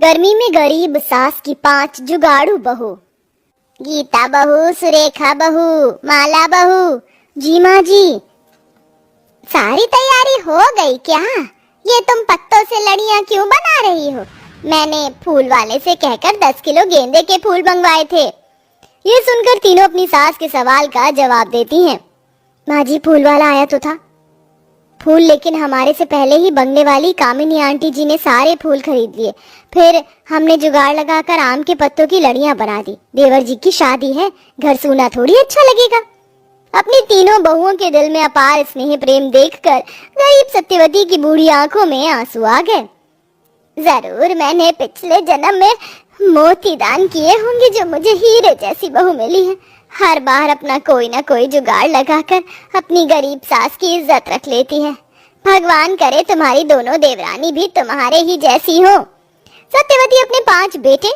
गर्मी में गरीब सास की 5 जुगाड़ू बहू। गीता बहू, सुरेखा बहू, माला बहू। जी माँ जी। सारी तैयारी हो गई क्या? ये तुम पत्तों से लड़ियां क्यों बना रही हो? मैंने फूल वाले से कहकर 10 किलो गेंदे के फूल मंगवाए थे। ये सुनकर तीनों अपनी सास के सवाल का जवाब देती हैं। माँ जी, फूल वाला आया तो था फूल, लेकिन हमारे से पहले ही बंगले वाली कामिनी आंटी जी ने सारे फूल खरीद लिए। फिर हमने जुगाड़ लगाकर आम के पत्तों की लड़ियां बना दी। देवर जी की शादी है, घर सूना थोड़ी अच्छा लगेगा। अपनी तीनों बहुओं के दिल में अपार स्नेह प्रेम देखकर गरीब सत्यवती की बूढ़ी आंखों में आंसू आ गए। जरूर मैंने पिछले जन्म में मोती दान किए होंगे जो मुझे हीरे जैसी बहू मिली है। हर बार अपना कोई ना कोई जुगाड़ लगाकर अपनी गरीब सास की इज्जत रख लेती है। भगवान करे तुम्हारी दोनों देवरानी भी तुम्हारे ही जैसी हो। सत्यवती अपने 5 बेटे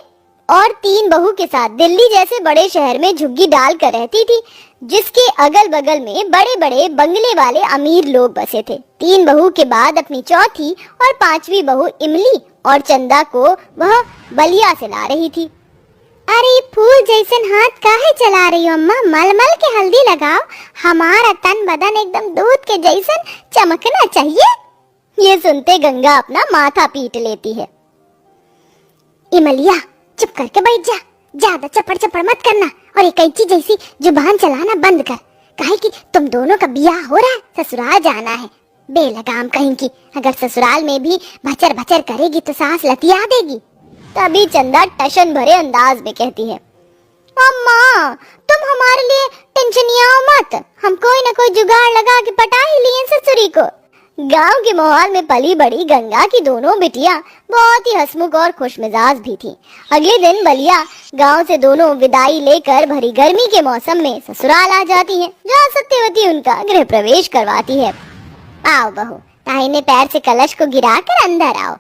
और 3 बहू के साथ दिल्ली जैसे बड़े शहर में झुग्गी डाल कर रहती थी, जिसके अगल बगल में बड़े बड़े बंगले वाले अमीर लोग बसे थे। 3 बहू के बाद अपनी चौथी और 5वीं बहू इमली और चंदा को वह बलिया से ला रही थी। अरे फूल जैसन हाथ काहे चला रही हो अम्मा? मलमल के हल्दी लगाओ, हमारा तन बदन एकदम दूध के जैसन चमकना चाहिए। ये सुनते गंगा अपना माथा पीट लेती है। इमलिया, चुप करके बैठ जा, ज्यादा चपड़ चपड़ मत करना और एक कैंची जैसी जुबान चलाना बंद कर। काहे कि तुम दोनों का ब्याह हो रहा है, ससुराल जाना है। बेलगाम कहीं की, अगर ससुराल में भी भचर भचर करेगी तो सास लतिया देगी। तभी चंदा टशन भरे अंदाज में कहती है, अम्मा तुम हमारे लिए टेंशनियाओ मत, हम कोई न कोई जुगाड़ लगा के पटा ही लिए ससुरी को। गांव के माहौल में पली बड़ी गंगा की दोनों बिटियां बहुत ही हंसमुख और खुशमिजाज भी थीं। अगले दिन बलिया गांव से दोनों विदाई लेकर भरी गर्मी के मौसम में ससुराल आ जाती हैं, जहां सत्यवती उनका गृह प्रवेश करवाती है। आओ बहू, दाहिने पैर से कलश को गिराकर अंदर आओ।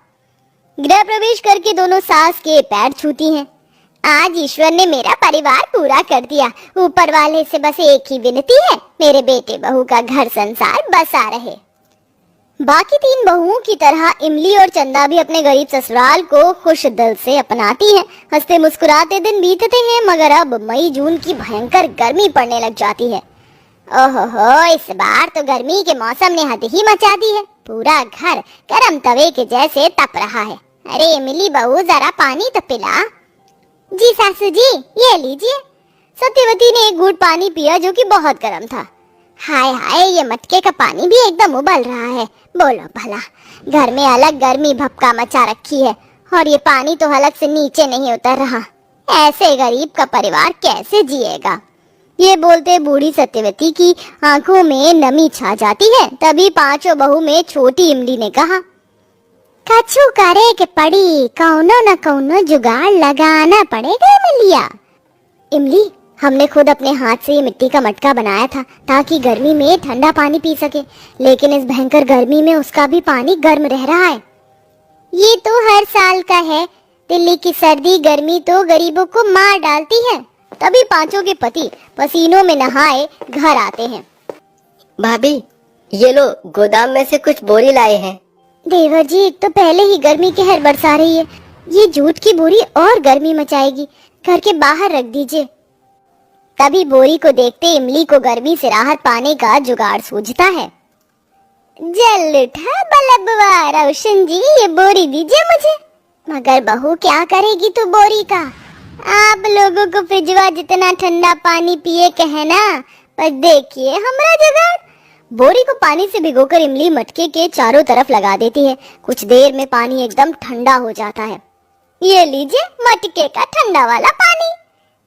गृह प्रवेश करके दोनों सास के पैर छूती हैं। आज ईश्वर ने मेरा परिवार पूरा कर दिया। ऊपर वाले से बस एक ही विनती है, मेरे बेटे बहू का घर संसार बसा रहे। बाकी 3 बहुओं की तरह इमली और चंदा भी अपने गरीब ससुराल को खुश दिल से अपनाती हैं। हंसते मुस्कुराते दिन बीतते हैं, मगर अब मई जून की भयंकर गर्मी पड़ने लग जाती है। ओहो, इस बार तो गर्मी के मौसम ने हद ही मचा दी है। पूरा घर गरम तवे के जैसे तप रहा है। अरे इमली बहू, जरा पानी तो पिला। जी सासू जी, ये लीजिए। सत्यवती ने एक घूंट पानी पिया जो कि बहुत गर्म था। हाय हाय, ये मटके का पानी भी एकदम उबल रहा है। बोलो भला, घर में अलग गर्मी भपका मचा रखी है और ये पानी तो हलक से नीचे नहीं उतर रहा। ऐसे गरीब का परिवार कैसे जिएगा? ये बोलते बूढ़ी सत्यवती की आंखों में नमी छा जाती है। तभी 5 बहू में छोटी इमली ने कहा, कछु करे के पड़ी, कौनो न कौनो जुगाड़ लगाना पड़ेगा इमलिया। इमली, हमने खुद अपने हाथ से ये मिट्टी का मटका बनाया था ताकि गर्मी में ठंडा पानी पी सके, लेकिन इस भयंकर गर्मी में उसका भी पानी गर्म रह रहा है। ये तो हर साल का है। दिल्ली की सर्दी गर्मी तो गरीबों को मार डालती है। तभी 5 के पति पसीनों में नहाए घर आते हैं। भाभी, ये लो, गोदाम में से कुछ बोरी लाए हैं। देवर जी, एक तो पहले ही गर्मी कहर बरसा रही है, ये जूट की बोरी और गर्मी मचाएगी। घर के बाहर रख दीजिए। तभी बोरी को देखते इमली को गर्मी से राहत पाने का जुगाड़ सूझता है। जल उठा बल्लभवा रोशन जी, ये बोरी दीजिए मुझे। मगर बहू क्या करेगी तू बोरी का? आप लोगों को फ्रिजवा जितना ठंडा पानी पिए कहना, पर देखिए हमारा जुगाड़। बोरी को पानी से भिगोकर इमली मटके के चारों तरफ लगा देती है। कुछ देर में पानी एकदम ठंडा हो जाता है। ये लीजिए मटके का ठंडा वाला पानी।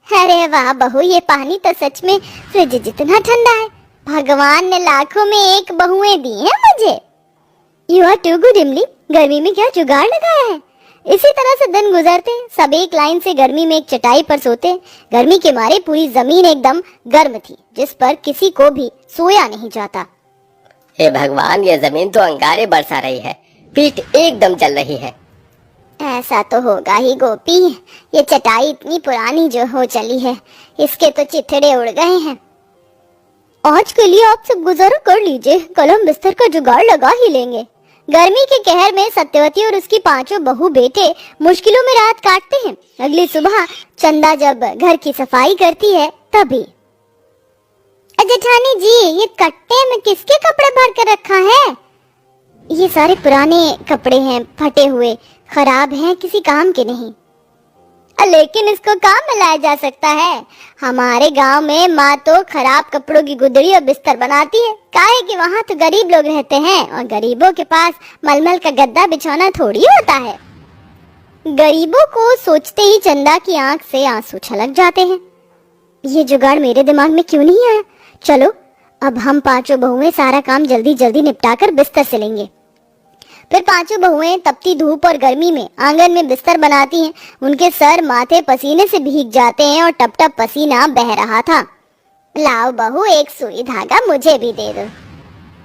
अरे वाह बहू, ये पानी तो सच में फ्रिज जितना ठंडा है। भगवान ने लाखों में एक बहुएं दी हैं मुझे। यू आर टू गुड इमली, गर्मी में क्या जुगाड़ लगाया है। इसी तरह से दिन गुजरते। सब एक लाइन से गर्मी में एक चटाई पर सोते। गर्मी के मारे पूरी जमीन एकदम गर्म थी, जिस पर किसी को भी सोया नहीं जाता। हे भगवान, ये जमीन तो अंगारे बरसा रही है, पीठ एकदम जल रही है। ऐसा तो होगा ही गोपी, ये चटाई इतनी पुरानी जो हो चली है, इसके तो चिथड़े उड़ गए हैं। आज के लिए आप सब गुजारा कर लीजिए, कल हम बिस्तर का जुगाड़ लगा ही लेंगे। गर्मी के कहर में सत्यवती और उसकी पांचों बहू बेटे मुश्किलों में रात काटते हैं। अगली सुबह चंदा जब घर की सफाई करती है तभी, जेठानी जी, ये कट्टे में किसके कपड़े भर कर रखा है? ये सारे पुराने कपड़े हैं, फटे हुए, खराब हैं, किसी काम के नहीं। लेकिन इसको काम में लाया जा सकता है। हमारे गांव में माँ तो खराब कपड़ों की गुदड़ी और बिस्तर बनाती है, काहे कि वहाँ तो गरीब लोग रहते हैं और गरीबों के पास मलमल का गद्दा बिछौना थोड़ी होता है। गरीबों को सोचते ही चंदा की आंख से आंसू छलक जाते हैं। ये जुगाड़ मेरे दिमाग में क्यों नहीं आया? चलो अब हम पांचों बहुएं सारा काम जल्दी जल्दी निपटाकर बिस्तर से लेंगे। फिर पांचों बहुएं तपती धूप और गर्मी में आंगन में बिस्तर बनाती हैं। उनके सर माथे पसीने से भीग जाते हैं और टप टप पसीना बह रहा था। लाओ बहू, एक सुई धागा मुझे भी दे दो।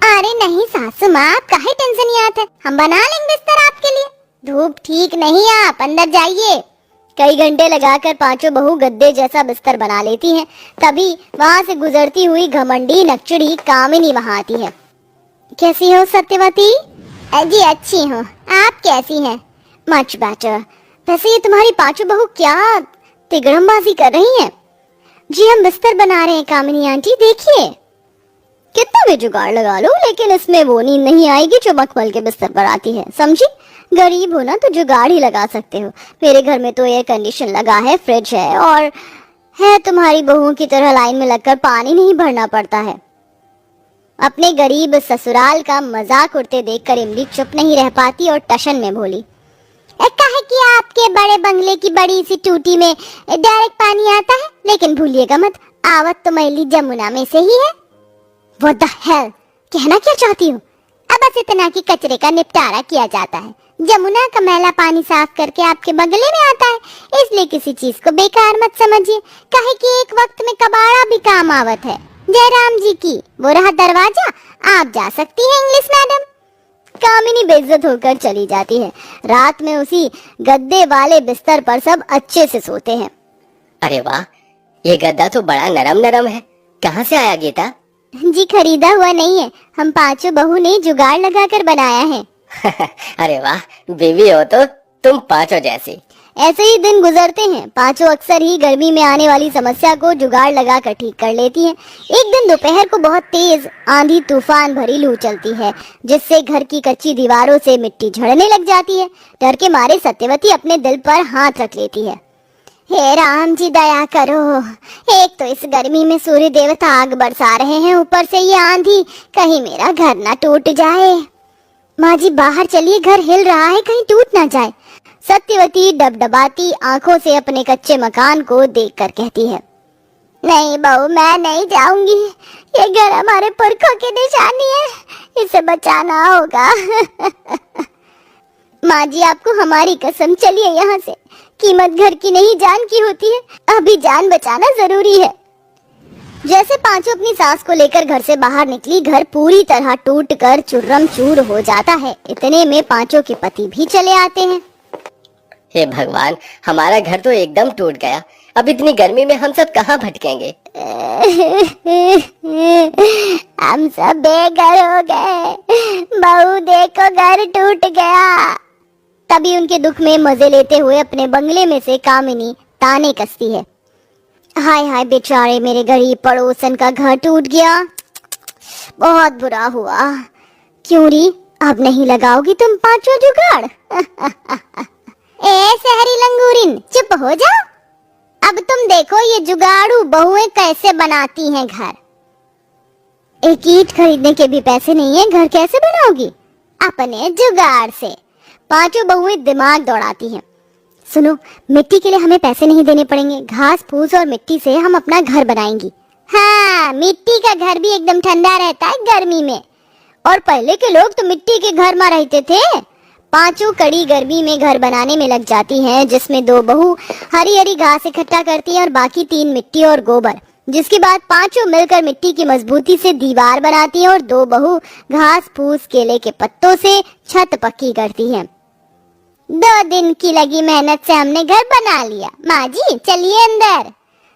अरे नहीं सासू माँ, आप काहे टेंशन याद है, हम बना लेंगे बिस्तर आपके लिए। धूप ठीक नहीं, आप अंदर जाइए। कई घंटे लगाकर पांचों बहू गद्दे जैसा बिस्तर बना लेती हैं। तभी वहाँ से गुजरती हुई घमंडी नकचड़ी कामिनी वहाँ आती है। कैसी हो सत्यवती? जी अच्छी हूँ, आप कैसी हैं? Much better. वैसे ये तुम्हारी पांचों बहू क्या तिगड़मबाजी कर रही हैं? जी हम बिस्तर बना रहे हैं कामिनी आंटी, देखिए। कितना भी जुगाड़ लगा लो, लेकिन इसमें वो नींद नहीं आएगी जो मखमल के बिस्तर पर आती है, समझी? गरीब हो ना तो जुगाड़ ही लगा सकते हो। मेरे घर में तो एयर कंडीशन लगा है, फ्रिज है, और है तुम्हारी बहुओं की तरह लाइन में लगकर पानी नहीं भरना पड़ता है। अपने गरीब ससुराल का मजाक उड़ते देखकर इमली चुप नहीं रह पाती और टशन में बोली, काहे कि आपके बड़े बंगले की बड़ी सी टूटी में डायरेक्ट पानी आता है, लेकिन भूलिएगा मत, आवत तो मैली जमुना में से ही है। What the hell? कहना क्या चाहती हूँ? अब बस इतना कि कचरे का निपटारा किया जाता है, जमुना का मैला पानी साफ करके आपके बंगले में आता है, इसलिए किसी चीज को बेकार मत समझिए। काहे कि एक वक्त में कबाड़ा भी काम आवत है। जयराम जी की वो रहा दरवाजा, आप जा सकती हैं इंग्लिश मैडम। कामिनी बेइज्जत होकर चली जाती है। रात में उसी गद्दे वाले बिस्तर पर सब अच्छे से सोते हैं। अरे वाह, ये गद्दा तो बड़ा नरम नरम है। कहाँ से आया गीता? जी खरीदा हुआ नहीं है, हम पांचों बहू ने जुगाड़ लगाकर बनाया है। अरे वाह, बीवी हो तो तुम पांचों जैसी। ऐसे ही दिन गुजरते हैं। पांचों अक्सर ही गर्मी में आने वाली समस्या को जुगाड़ लगाकर ठीक कर लेती हैं। एक दिन दोपहर को बहुत तेज आंधी तूफान भरी लू चलती है, जिससे घर की कच्ची दीवारों से मिट्टी झड़ने लग जाती है। डर के मारे सत्यवती अपने दिल पर हाथ रख लेती है। हे राम जी दया करो, एक तो इस गर्मी में सूर्य देवता आग बरसा रहे हैं, ऊपर से ये आंधी, कहीं मेरा घर ना टूट जाए। माँ जी बाहर चलिए, घर हिल रहा है, कहीं टूट ना जाए। सत्यवती डबडबाती आंखों से अपने कच्चे मकान को देखकर कहती है, नहीं बहू, मैं नहीं जाऊंगी, ये घर हमारे पुरखों की निशानी है, इसे बचाना होगा। माँ जी आपको हमारी कसम, चलिए यहाँ से, कीमत घर की नहीं जान की होती है, अभी जान बचाना जरूरी है। जैसे पांचों अपनी सास को लेकर घर से बाहर निकली, घर पूरी तरह टूटकर चूरम चूर हो जाता है। इतने में पांचों के पति भी चले आते हैं। हे भगवान, हमारा घर तो एकदम टूट गया। अब इतनी गर्मी में हम सब कहाँ भटकेंगे? हम सब बेघर हो गए, बहू देखो घर टूट गया। तभी उनके दुख में मजे लेते हुए अपने बंगले में से कामिनी ताने कसती है, हाय हाय बेचारे मेरे गरीब पड़ोसन का घर टूट गया, बहुत बुरा हुआ। क्यों री, अब नहीं लगाओगी तुम पांचों जुगाड़? ए शहरी लंगूरिन, चुप हो जाओ। अब तुम देखो ये जुगाड़ू बहुएं कैसे बनाती हैं घर। एक ईंट खरीदने के भी पैसे नहीं है, घर कैसे बनाओगी? अपने जुगाड़ से। पांचों बहुएं दिमाग दौड़ाती हैं। सुनो, मिट्टी के लिए हमें पैसे नहीं देने पड़ेंगे, घास फूस और मिट्टी से हम अपना घर बनाएंगी। हाँ, मिट्टी का घर भी एकदम ठंडा रहता है गर्मी में। और पहले के लोग तो मिट्टी के घर में रहते थे। पांचों कड़ी गर्मी में घर बनाने में लग जाती हैं, जिसमें दो बहू हरी हरी घास इकट्ठा करती हैं और बाकी तीन मिट्टी और गोबर। जिसके बाद पांचों मिलकर मिट्टी की मजबूती से दीवार बनाती हैं और दो बहू घास फूस केले के पत्तों से छत पक्की करती हैं। 2 दिन की लगी मेहनत से हमने घर बना लिया। माँ जी चलिए अंदर।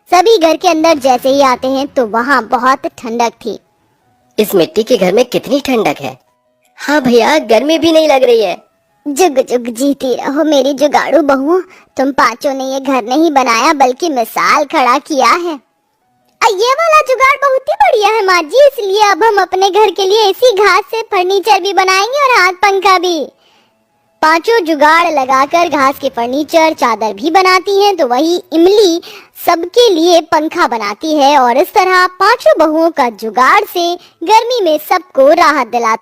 सभी घर के अंदर जैसे ही आते हैं तो वहाँ बहुत ठंडक थी। इस मिट्टी के घर में कितनी ठंडक है। हाँ भैया, गर्मी भी नहीं लग रही है। जुग जुग जीती रहो मेरी जुगाड़ू बहू। तुम पांचों ने ये घर नहीं बनाया बल्कि मिसाल खड़ा किया है। ये वाला जुगाड़ बहुत ही बढ़िया है माँ जी, इसलिए अब हम अपने घर के लिए इसी घास से फर्नीचर भी बनाएंगे और हाथ पंखा भी। पांचों जुगाड़ लगाकर घास के फर्नीचर चादर भी बनाती हैं, तो वही इमली सबके लिए पंखा बनाती है और इस तरह पांचों बहुओं का जुगाड़ से गर्मी में सबको राहत दिलाती